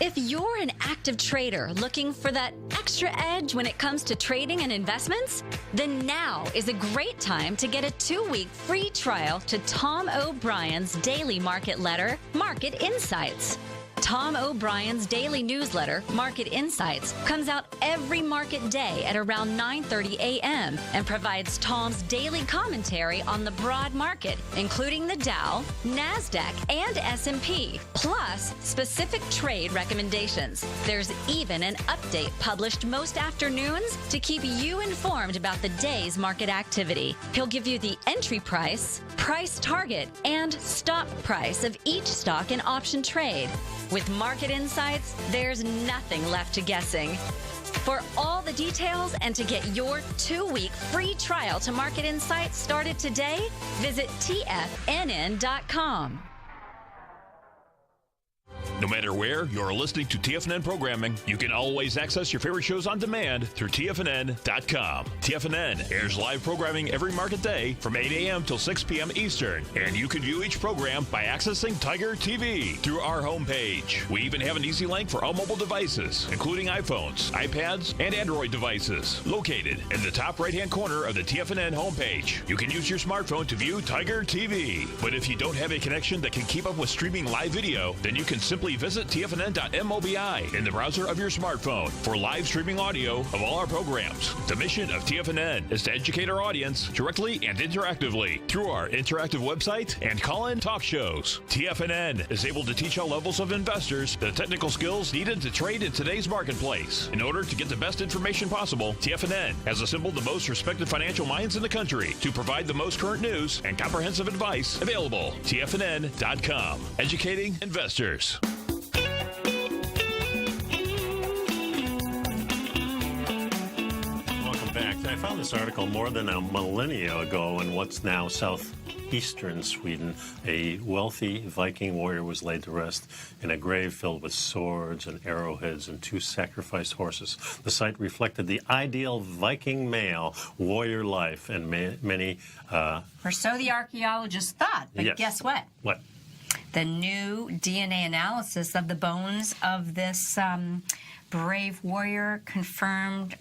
If you're an active trader looking for that extra edge when it comes to trading and investments, then now is a great time to get a 2-week free trial to Tom O'Brien's daily market letter, Market Insights. Tom O'Brien's daily newsletter, Market Insights, comes out every market day at around 9:30 a.m. and provides Tom's daily commentary on the broad market, including the Dow, NASDAQ, and S&P, plus specific trade recommendations. There's even an update published most afternoons to keep you informed about the day's market activity. He'll give you the entry price, price target, and stop price of each stock and option trade. With Market Insights, there's nothing left to guessing. For all the details and to get your 2-week free trial to Market Insights started today, visit TFNN.com. No matter where you're listening to TFNN programming, you can always access your favorite shows on demand through TFNN.com. TFNN airs live programming every market day from 8 a.m. till 6 p.m. Eastern, and you can view each program by accessing Tiger TV through our homepage. We even have an easy link for all mobile devices, including iPhones, iPads, and Android devices, located in the top right-hand corner of the TFNN homepage. You can use your smartphone to view Tiger TV, but if you don't have a connection that can keep up with streaming live video, then you can simply visit TFNN.mobi in the browser of your smartphone for live streaming audio of all our programs. The mission of TFNN is to educate our audience directly and interactively through our interactive website and call-in talk shows. TFNN is able to teach all levels of investors the technical skills needed to trade in today's marketplace. In order to get the best information possible, TFNN has assembled the most respected financial minds in the country to provide the most current news and comprehensive advice available. TFNN.com, educating investors. I found this article more than a millennia ago in what's now southeastern Sweden. A wealthy Viking warrior was laid to rest in a grave filled with swords and arrowheads and 2 sacrificed horses. The site reflected the ideal Viking male warrior life, and many... or so the archaeologists thought. But yes. Guess what? What? The new DNA analysis of the bones of this brave warrior confirmed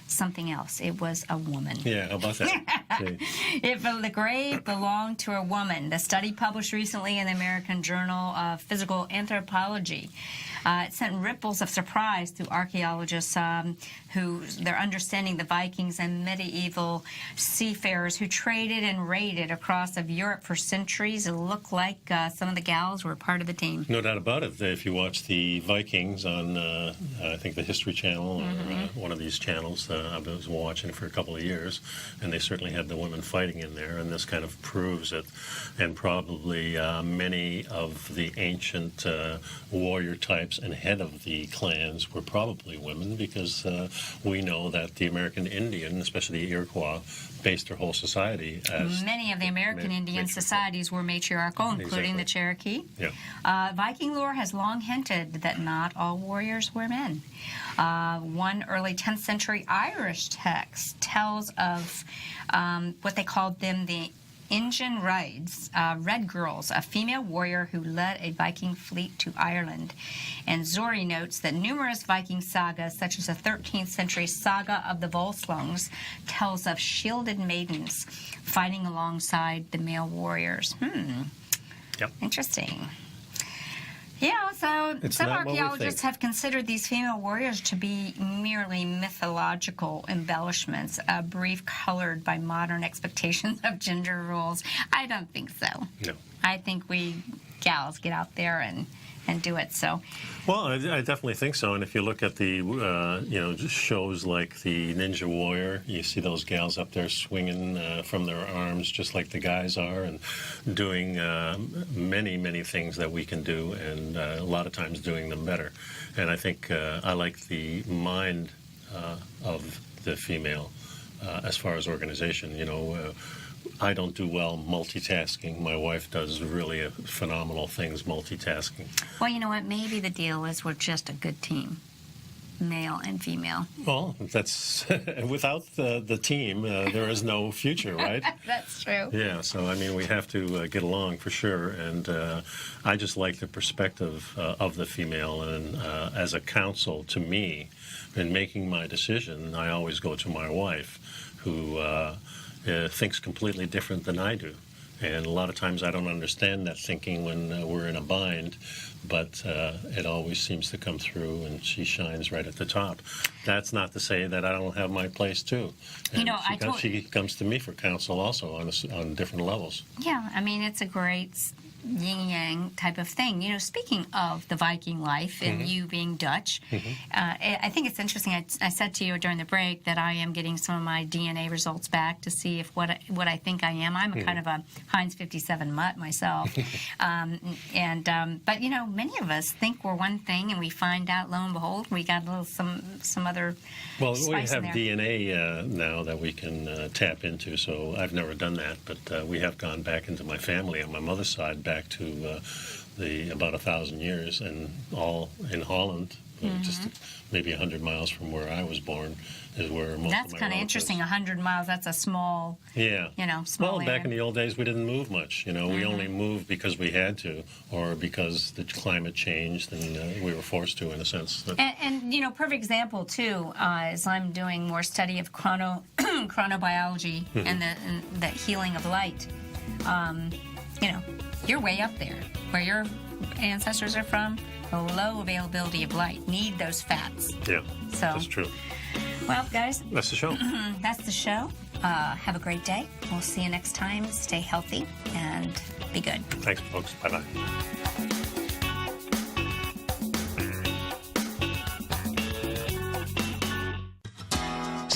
something else. It was a woman. Yeah, how about that? The grave belonged to a woman. The study published recently in the American Journal of Physical Anthropology. It sent ripples of surprise through archaeologists who they're understanding the Vikings and medieval seafarers who traded and raided across of Europe for centuries. It looked like some of the gals were part of the team. No doubt about it. If you watch the Vikings on, I think, the History Channel, or one of these channels, I was watching for a couple of years, and they certainly had the women fighting in there, and this kind of proves it. And probably many of the ancient warrior types and head of the clans were probably women, because we know that the American Indian, especially the Iroquois, based their whole society as... Many of the American Indian societies were matriarchal, including the Cherokee. Yeah. Viking lore has long hinted that not all warriors were men. One early 10th century Irish text tells of what they called them the Injun Raids, Red Girls, a female warrior who led a Viking fleet to Ireland. And Zori notes that numerous Viking sagas, such as the 13th century saga of the Volsungs, tells of shielded maidens fighting alongside the male warriors. Yep. Interesting. Yeah, so some archaeologists have considered these female warriors to be merely mythological embellishments, a brief colored by modern expectations of gender roles. I don't think so. No. I think we gals get out there and do it. So, well, I definitely think so. And if you look at the just shows like the Ninja Warrior, you see those gals up there swinging from their arms just like the guys are, and doing many things that we can do, and a lot of times doing them better. And I think I like the mind of the female as far as organization. I don't do well multitasking. My wife does really phenomenal things multitasking. Well, you know what? Maybe the deal is we're just a good team, male and female. Well, that's without the team, there is no future, right? That's true. Yeah, so I mean, we have to get along for sure. And I just like the perspective of the female. And as a counsel to me, in making my decision, I always go to my wife, who thinks completely different than I do. And a lot of times I don't understand that thinking when we're in a bind, but it always seems to come through, and she shines right at the top. That's not to say that I don't have my place too. And she comes to me for counsel also on different levels. Yeah, I mean, it's a great yin-yang type of thing. Speaking of the Viking life and you being Dutch, I think it's interesting. I said to you during the break that I am getting some of my DNA results back to see if what I think I am. I'm a kind of a Heinz 57 mutt myself. But many of us think we're one thing, and we find out, lo and behold, we got a little some other spice in there. We have DNA now that we can tap into, so I've never done that, but we have gone back into my family on my mother's side, back to about 1,000 years, and all in Holland, just maybe 100 miles from where I was born, is where most of my That's kind of interesting. 100 miles. That's a small. Yeah. Small. Well, back in the old days, we didn't move much. We only moved because we had to, or because the climate changed and we were forced to, in a sense. And perfect example too is I'm doing more study of chronobiology and the healing of light. You're way up there where your ancestors are from. A low availability of light. Need those fats. Yeah, that's true. Well, guys, that's the show. That's the show. Have a great day. We'll see you next time. Stay healthy and be good. Thanks, folks. Bye-bye.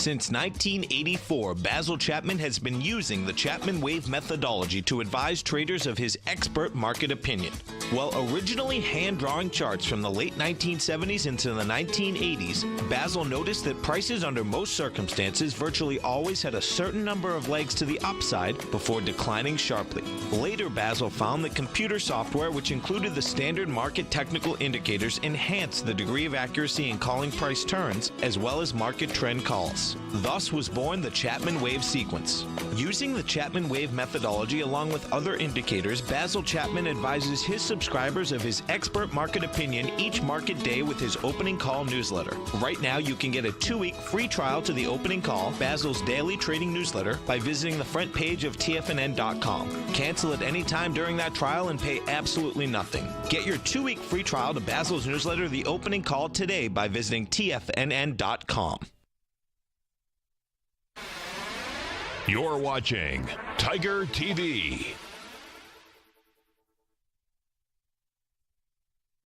Since 1984, Basil Chapman has been using the Chapman Wave methodology to advise traders of his expert market opinion. While originally hand-drawing charts from the late 1970s into the 1980s, Basil noticed that prices under most circumstances virtually always had a certain number of legs to the upside before declining sharply. Later, Basil found that computer software, which included the standard market technical indicators, enhanced the degree of accuracy in calling price turns, as well as market trend calls. Thus was born the Chapman Wave sequence. Using the Chapman Wave methodology along with other indicators, Basil Chapman advises his subscribers of his expert market opinion each market day with his opening call newsletter. Right now, you can get a 2-week free trial to the opening call, Basil's daily trading newsletter, by visiting the front page of TFNN.com. Cancel at any time during that trial and pay absolutely nothing. Get your 2-week free trial to Basil's newsletter, The Opening Call, today by visiting TFNN.com. You're watching Tiger TV.